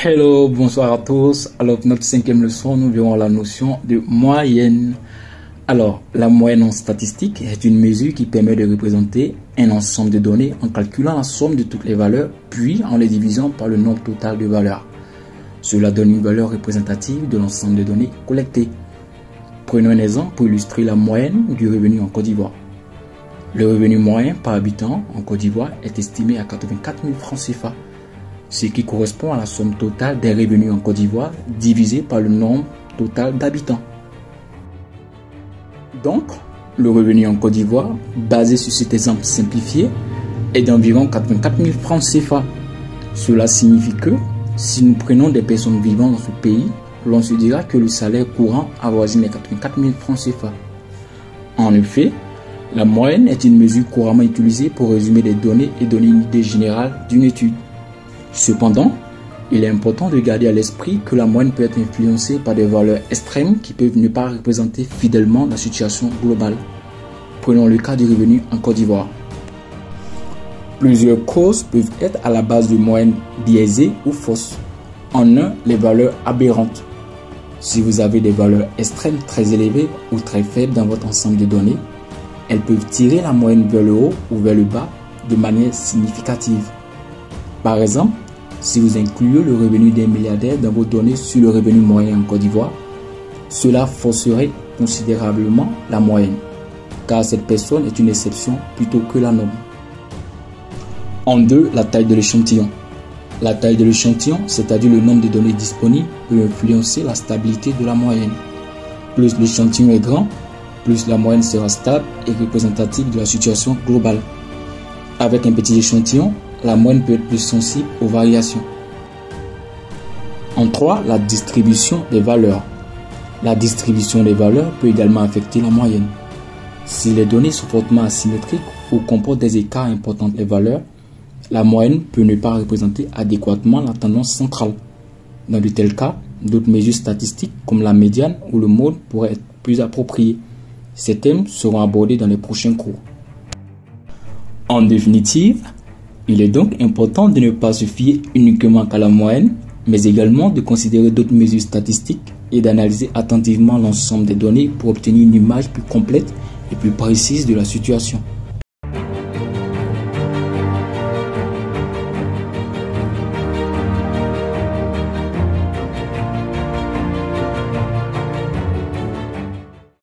Hello, bonsoir à tous. Alors, pour notre 5e leçon, nous verrons la notion de moyenne. Alors, la moyenne en statistique est une mesure qui permet de représenter un ensemble de données en calculant la somme de toutes les valeurs, puis en les divisant par le nombre total de valeurs. Cela donne une valeur représentative de l'ensemble de données collectées. Prenons un exemple pour illustrer la moyenne du revenu en Côte d'Ivoire. Le revenu moyen par habitant en Côte d'Ivoire est estimé à 84 000 francs CFA. Ce qui correspond à la somme totale des revenus en Côte d'Ivoire divisé par le nombre total d'habitants. Donc, le revenu en Côte d'Ivoire, basé sur cet exemple simplifié, est d'environ 84 000 francs CFA. Cela signifie que, si nous prenons des personnes vivant dans ce pays, l'on se dira que le salaire courant avoisine les 84 000 francs CFA. En effet, la moyenne est une mesure couramment utilisée pour résumer les données et donner une idée générale d'une étude. Cependant, il est important de garder à l'esprit que la moyenne peut être influencée par des valeurs extrêmes qui peuvent ne pas représenter fidèlement la situation globale. Prenons le cas du revenu en Côte d'Ivoire. Plusieurs causes peuvent être à la base de moyennes biaisées ou fausses. En un, les valeurs aberrantes. Si vous avez des valeurs extrêmes très élevées ou très faibles dans votre ensemble de données, elles peuvent tirer la moyenne vers le haut ou vers le bas de manière significative. Par exemple, si vous incluez le revenu d'un milliardaire dans vos données sur le revenu moyen en Côte d'Ivoire, cela fausserait considérablement la moyenne, car cette personne est une exception plutôt que la norme. En deux, la taille de l'échantillon. La taille de l'échantillon, c'est-à-dire le nombre de données disponibles, peut influencer la stabilité de la moyenne. Plus l'échantillon est grand, plus la moyenne sera stable et représentative de la situation globale. Avec un petit échantillon, la moyenne peut être plus sensible aux variations. En 3, la distribution des valeurs. La distribution des valeurs peut également affecter la moyenne. Si les données sont fortement asymétriques ou comportent des écarts importants entre les valeurs, la moyenne peut ne pas représenter adéquatement la tendance centrale. Dans de tels cas, d'autres mesures statistiques comme la médiane ou le mode pourraient être plus appropriées. Ces thèmes seront abordés dans les prochains cours. En définitive, il est donc important de ne pas se fier uniquement qu'à la moyenne, mais également de considérer d'autres mesures statistiques et d'analyser attentivement l'ensemble des données pour obtenir une image plus complète et plus précise de la situation.